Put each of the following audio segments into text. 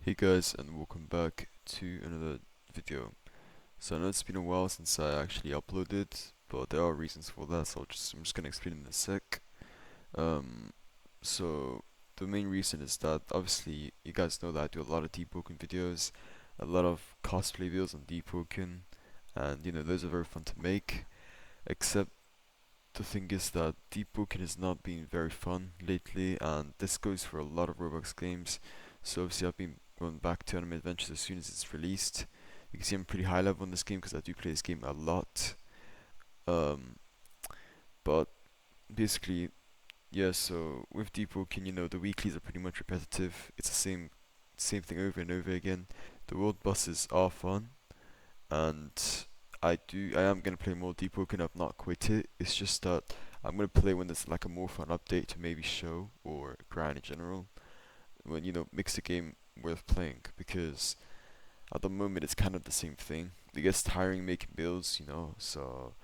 Hey guys, and welcome back to another video. So I know it's been a while since I actually uploaded, but there are reasons for that, so I'm just gonna explain in a sec. Um, so the main reason is that obviously you guys know that I do a lot of deep-poking videos, a lot of cosplay videos on deep-poking, and those are very fun to make. Except the thing is that deep-poking has not been very fun lately, and this goes for a lot of Roblox games. So obviously I've been going back to Anime Adventures as soon as it's released. You can see I'm pretty high level in this game because I do play this game a lot. Um, but basically, yeah. So with deep-poking, the weeklies are pretty much repetitive. It's the same thing over and over again. The world bosses are fun, and I am gonna play more Deep Woken. I've not quit it. It's just that I'm gonna play when there's like a more fun update to maybe show or grind in general. When makes the game worth playing, because at the moment it's kind of the same thing. It gets tiring making builds, So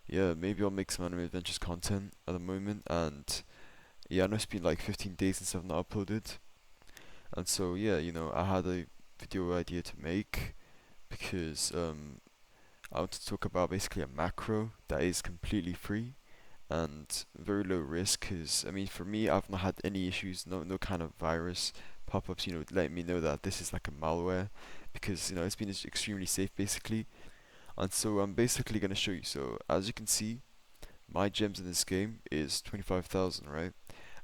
yeah, maybe I'll make some Anime Adventures content at the moment. And yeah, I know it's been like 15 days since I've not uploaded, and so yeah, I had a video idea to make because I want to talk about basically a macro that is completely free and very low risk. Because I mean, for me, I've not had any issues, no kind of virus pop-ups, letting me know that this is like a malware, because it's been extremely safe basically. And so I'm basically gonna show you. So as you can see, my gems in this game is 25,000, right?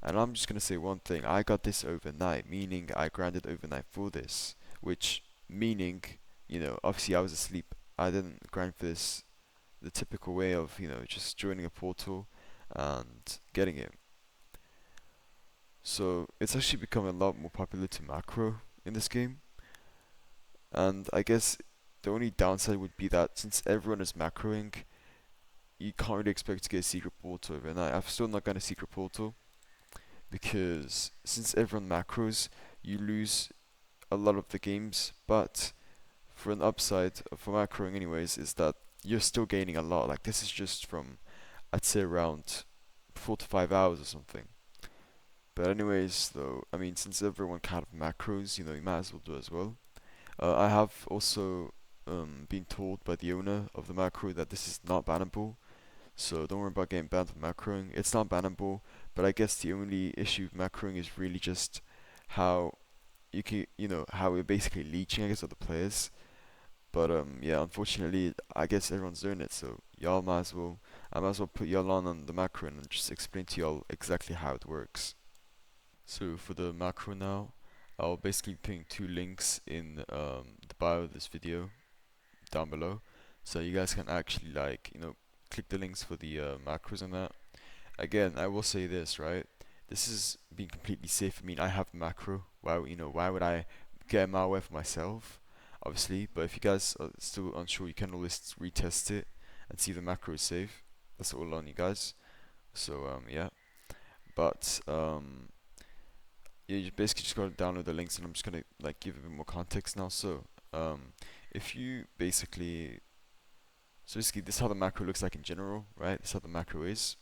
And I'm just gonna say one thing: I got this overnight, meaning I grinded overnight for this, which meaning, obviously I was asleep. I didn't grind for this the typical way of just joining a portal and getting it. So it's actually become a lot more popular to macro in this game, and I guess the only downside would be that since everyone is macroing, you can't really expect to get a secret portal overnight. I've still not got a secret portal because since everyone macros, you lose a lot of the games. But for an upside for macroing, anyways, is that you're still gaining a lot. Like this is just from, I'd say, around 4 to 5 hours or something. But anyways, though, I mean, since everyone kind of macros, you might as well do as well. I have also been told by the owner of the macro that this is not bannable, so don't worry about getting banned for macroing. It's not bannable, but I guess the only issue with macroing is really just how how we're basically leeching, I guess, other players. But yeah, unfortunately, I guess everyone's doing it, so I might as well put y'all on the macro and just explain to y'all exactly how it works. So for the macro now, I'll basically be putting two links in the bio of this video down below, so you guys can actually click the links for the macros and that. Again, I will say this, right? This is being completely safe. I mean, I have macro. Why would I get a malware for myself? Obviously, but if you guys are still unsure, you can always retest it and see if the macro is safe. That's all on you guys. So yeah, but yeah, you basically just gotta download the links, and I'm just gonna like give a bit more context now. So if you basically this is how the macro looks like in general, right? This is how the macro is.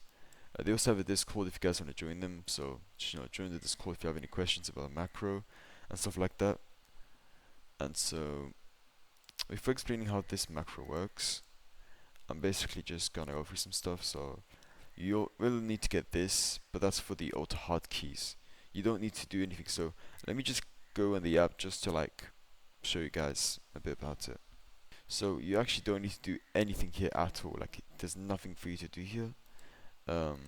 They also have a Discord if you guys want to join them. So just, join the Discord if you have any questions about the macro and stuff like that. And so before explaining how this macro works, I'm basically just gonna go through some stuff. So you will need to get this, but that's for the auto hotkeys. You don't need to do anything. So let me just go in the app just to like show you guys a bit about it. So you actually don't need to do anything here at all. Like there's nothing for you to do here. Um,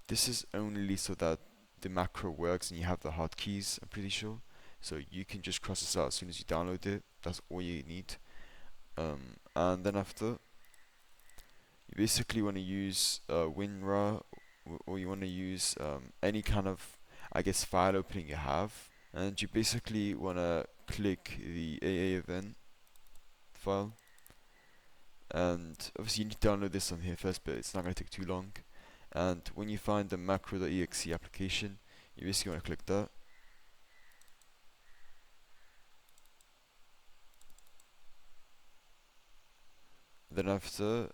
this is only so that the macro works and you have the hotkeys, I'm pretty sure. So you can just cross this out as soon as you download it. That's all you need. And then after, you basically want to use WinRAR, or you want to use any kind of, I guess, file opening you have. And you basically want to click the AA event file. And obviously you need to download this on here first, but it's not going to take too long. And when you find the macro.exe application, you basically want to click that. Then after,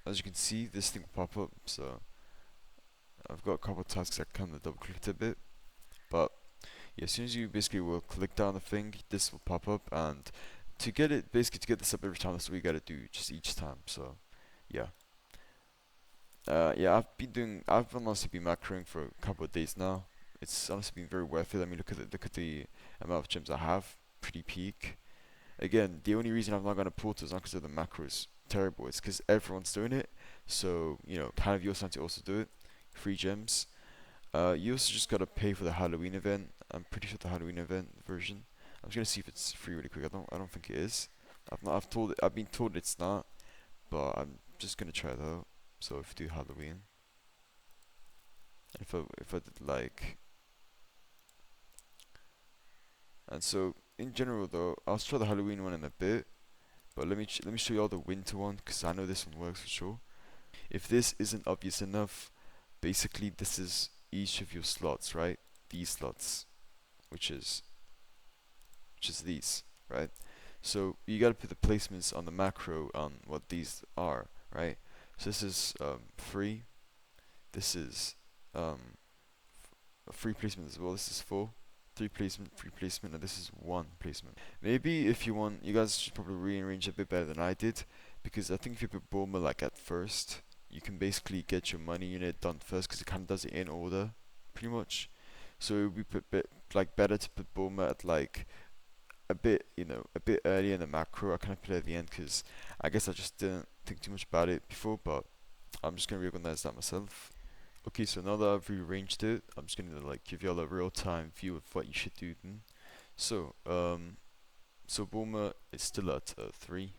as you can see, this thing will pop up. So I've got a couple of tasks I kind of double clicked a bit, but Yeah, as soon as you basically will click down the thing, this will pop up, and to get it, basically to get this up every time, that's what we gotta do, just each time. So, yeah. Yeah, I've honestly been macroing for a couple of days now. It's honestly been very worth it. I mean, look at the amount of gems I have, pretty peak. Again, the only reason I'm not gonna port is not because of the macros terrible. It's because everyone's doing it. So kind of you're starting to also do it. Free gems. You also just gotta pay for the Halloween event. I'm pretty sure the Halloween event version. I'm just gonna see if it's free really quick. I don't think it is. I've been told it's not, but I'm just gonna try it out. So if you do Halloween, if I did like, and so in general though, I'll try the Halloween one in a bit. But let me show you all the winter one because I know this one works for sure. If this isn't obvious enough, basically this is each of your slots, right? These slots, which is these, right? So you gotta put the placements on the macro on what these are, right? So this is free. This is a free placement as well. This is full. Three placement, free placement, and this is one placement. Maybe if you want, you guys should probably rearrange a bit better than I did, because I think if you put Bulma like at first, you can basically get your money unit done first, because it kind of does it in order, pretty much. So it would be like better to put Bulma at like a bit earlier in the macro. I kind of put it at the end because I guess I just didn't think too much about it before, but I'm just gonna reorganize that myself. Okay, so now that I've rearranged it, I'm just gonna like give y'all a real-time view of what you should do then. So, so Bulma is still at 3,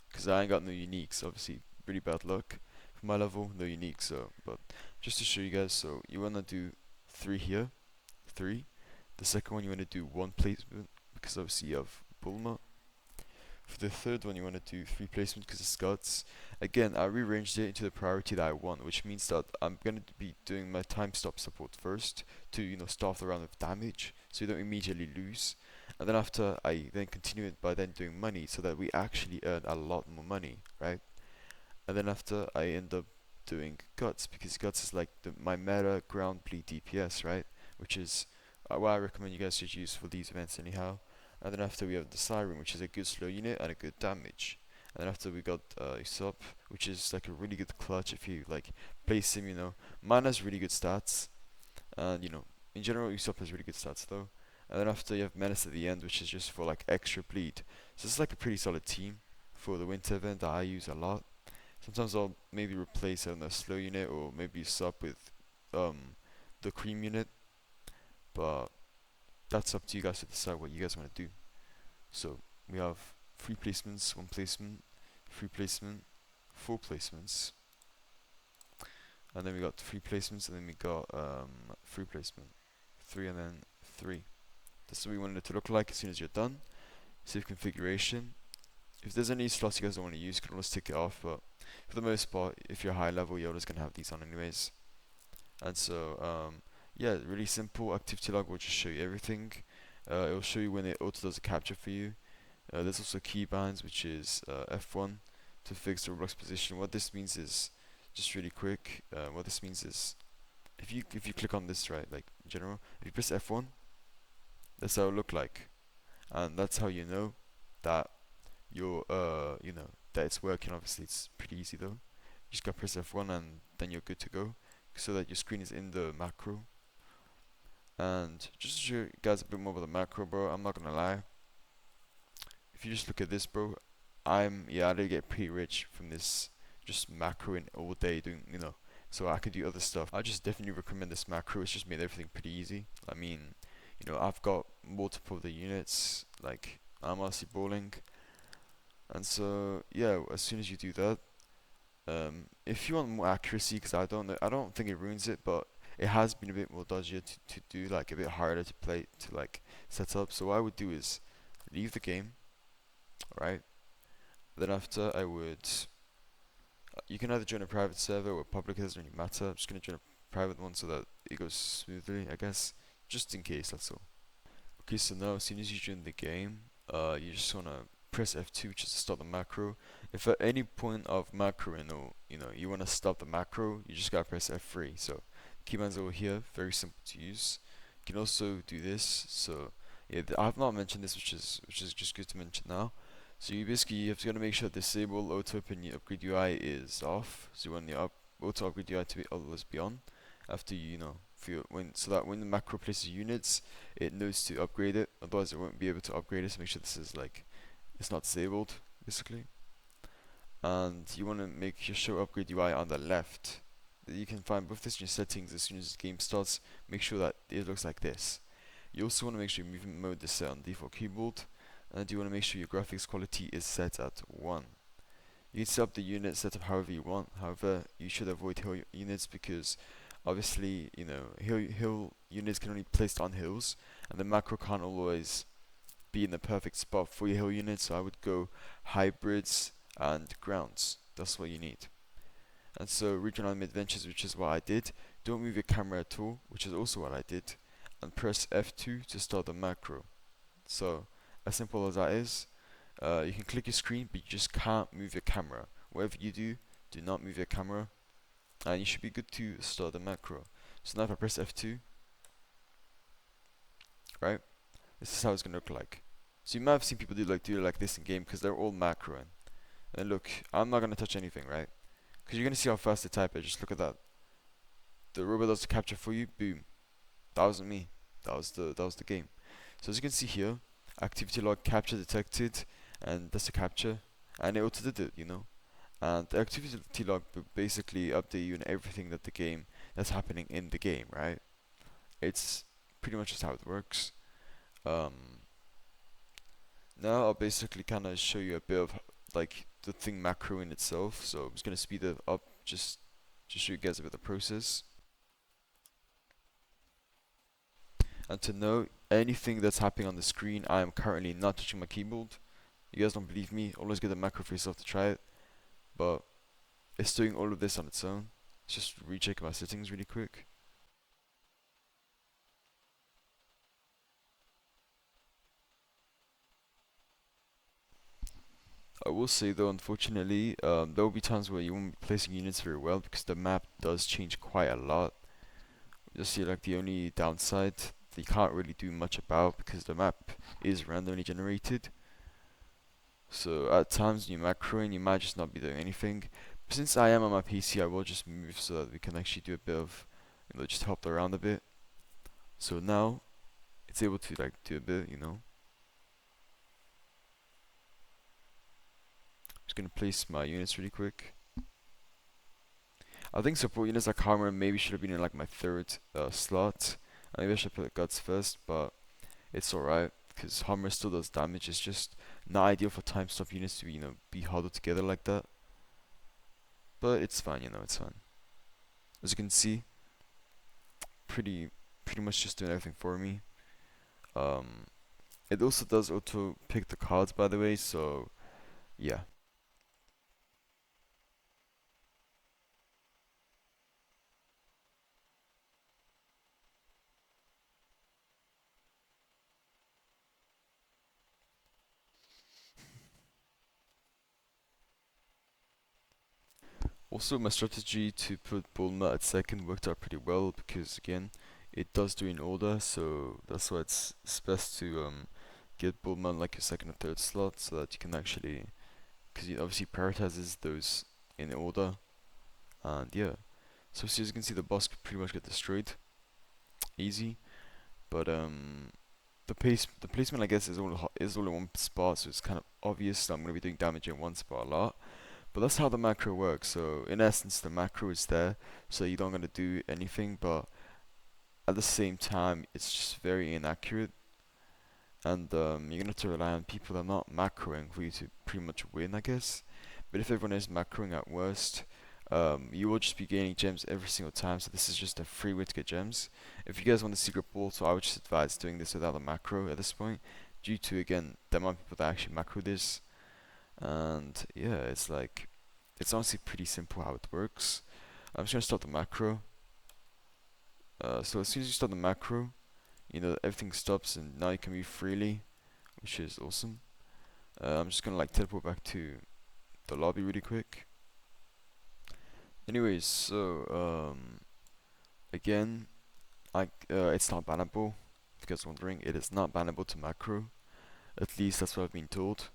because I ain't got no uniques, obviously, really bad luck. For my level, no unique, so, but just to show you guys, so you wanna do 3 here, 3. The second one you wanna do 1 placement, because obviously you have Bulma. For the third one, you want to do 3 placements because it's Scots. Again, I rearranged it into the priority that I want, which means that I'm going to be doing my time stop support first to, start the round with damage, so you don't immediately lose. And then after, I then continue it by then doing money, so that we actually earn a lot more money, right? And then after, I end up doing Guts, because Guts is like my meta ground bleed DPS, right? Which is what I recommend you guys should use for these events anyhow. And then after we have the Siren, which is a good slow unit and a good damage. And then after we got Usopp, which is like a really good clutch if you like place him, Mana's really good stats, and in general Usopp has really good stats though. And then after you have Menace at the end, which is just for like extra bleed. So it's like a pretty solid team for the winter event that I use a lot. Sometimes I'll maybe replace it on a slow unit or maybe Usopp with the cream unit, but that's up to you guys to decide what you guys want to do. So we have 3 placements, 1 placement, 3 placement, 4 placements, and then we got 3 placements, and then we got 3 placement, 3 and then 3. That's what we wanted it to look like as soon as you're done. Save configuration. If there's any slots you guys don't want to use, you can always tick it off, but for the most part, if you're high level, you're always going to have these on anyways. And so, yeah, really simple. Activity log will just show you everything. It will show you when it auto does a capture for you. There's also keybinds, which is F1 to fix the Roblox position. What this means is, just really quick, what this means is, if you click on this, right, like in general, if you press F1, that's how it look like, and that's how you know that you're that it's working. Obviously, it's pretty easy though. You just gotta press F1 and then you're good to go, so that your screen is in the macro. And just to show you guys a bit more about the macro, bro, I'm not gonna lie. If you just look at this, bro, I did get pretty rich from this, just macroing all day doing, so I could do other stuff. I just definitely recommend this macro. It's just made everything pretty easy. I mean, I've got multiple of the units, like I'm honestly balling, and so yeah, as soon as you do that, if you want more accuracy, because I don't think it ruins it, but it has been a bit more dodgier to do, like a bit harder to play, to like set up. So what I would do is leave the game, right? Then after I would, you can either join a private server or public, it doesn't really matter. I'm just gonna join a private one so that it goes smoothly, I guess, just in case, that's all. Okay, so now as soon as you join the game, you just wanna press F2, which is to stop the macro. If at any point of macroing, or you wanna stop the macro, you just gotta press F3. So keybinds over here, very simple to use. you can also do this. So yeah, I have not mentioned this, which is just good to mention now. So you basically have to gotta make sure disable auto open your upgrade UI is off. So you want the auto upgrade UI to be always be on after you know for your, when so that when the macro places units, it knows to upgrade it. Otherwise, it won't be able to upgrade it. So make sure this is like it's not disabled basically. And you want to make your show upgrade UI on the left. You can find both this in your settings as soon as the game starts. Make sure that it looks like this. You also want to make sure your movement mode is set on default keyboard, and you want to make sure your graphics quality is set at 1. You can set up the unit setup however you want. However, you should avoid hill units because obviously, you know, hill units can only be placed on hills, and the macro can't always be in the perfect spot for your hill unit. So I would go hybrids and grounds. That's what you need. And so regional adventures, which is what I did. Don't move your camera at all, which is also what I did, and press F2 to start the macro. So as simple as that is. You can click your screen, but you just can't move your camera. Whatever you do, do not move your camera, and you should be good to start the macro. So now if I press F2, right, this is how it's gonna look like. So you might have seen people do it like this in game because they're all macroing. And look, I'm not gonna touch anything, right? Because you're gonna see how fast they type it. Just look at that. The robot does the capture for you. Boom. That wasn't me. That was the game. So as you can see here, activity log capture detected, and that's a capture, and it auto did it, you know. And the activity log will basically update you on everything that's happening in the game, right? It's pretty much just how it works. Um, Now I'll basically kind of show you a bit of like the thing macro in itself. So I'm just gonna speed it up just to show you guys a bit of the process. And to know anything that's happening on the screen, I am currently not touching my keyboard. You guys don't believe me? Always get the macro for yourself to try it. But it's doing all of this on its own. Let's just recheck my settings really quick. I will say though, unfortunately, there will be times where you won't be placing units very well because the map does change quite a lot. You'll see like the only downside that you can't really do much about because the map is randomly generated. So at times when you're macroing, you might just not be doing anything. But since I am on my PC, I will just move so that we can actually do a bit of, you know, just hop around a bit. So now it's able to like do a bit, you know. Just gonna place my units really quick. I think support units like Hammer maybe should have been in like my third slot. Maybe I should put Guts first, but it's alright because Hammer still does damage. It's just not ideal for time stop units to be huddled together like that. But it's fine, you know, it's fine. As you can see, pretty much just doing everything for me. Um, it also does auto pick the cards, by the way. So yeah. Also, my strategy to put Bulma at second worked out pretty well because again, it does do in order, so that's why it's best to get Bulma in like your second or third slot so that you can actually, because it obviously prioritizes those in order, and yeah. So as you can see, the boss could pretty much get destroyed, easy. But the placement I guess is all in one spot, so it's kind of obvious that I'm gonna be doing damage in one spot a lot. But that's how the macro works. So in essence, the macro is there, so you don't gotta do anything. But at the same time, it's just very inaccurate, and you're gonna have to rely on people that are not macroing for you to pretty much win, I guess. But if everyone is macroing at worst, you will just be gaining gems every single time. So this is just a free way to get gems. If you guys want the secret portal, I would just advise doing this without a macro at this point, due to again the amount of people that actually macro this. And yeah, it's honestly pretty simple how it works. I'm just gonna start the macro. So as soon as you start the macro, you know everything stops and now you can move freely, which is awesome. I'm just gonna like teleport back to the lobby really quick. Anyways, so again, it's not bannable. If you guys are wondering, it is not bannable to macro. At least that's what I've been told.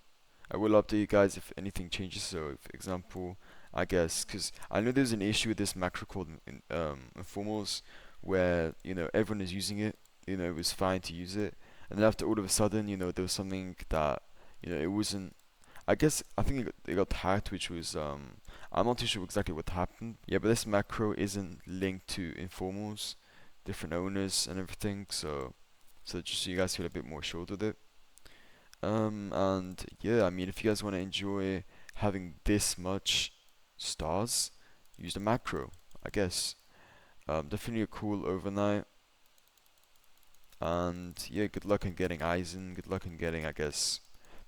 I will update you guys if anything changes. So, for example, I guess because I know there's an issue with this macro called informals, where everyone is using it. It was fine to use it, and then after all of a sudden, there was something that it wasn't. I think it got hacked, which was I'm not too sure exactly what happened. Yeah, but this macro isn't linked to informals, different owners and everything. So just so you guys feel a bit more assured with it. And yeah, I mean, if you guys want to enjoy having this much stars, use the macro, I guess. Definitely a cool overnight. And yeah, good luck in getting Eisen. Good luck in getting, I guess,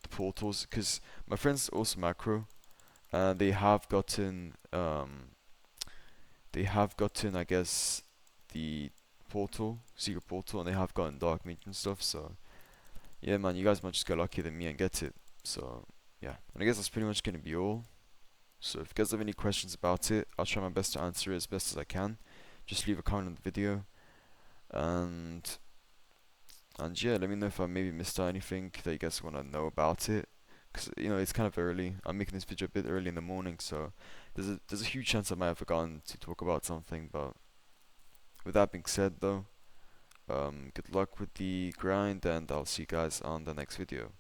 the portals. Because my friends also macro, and they have gotten, I guess, the portal, secret portal, and they have gotten dark mage and stuff. So yeah, man, you guys might just get luckier than me and get it. So yeah, and I guess that's pretty much gonna be all. So if you guys have any questions about it, I'll try my best to answer it as best as I can. Just leave a comment on the video, and yeah, let me know if I maybe missed out anything that you guys want to know about it. Cause it's kind of early. I'm making this video a bit early in the morning, so there's a huge chance I might have forgotten to talk about something. But with that being said, though, good luck with the grind, and I'll see you guys on the next video.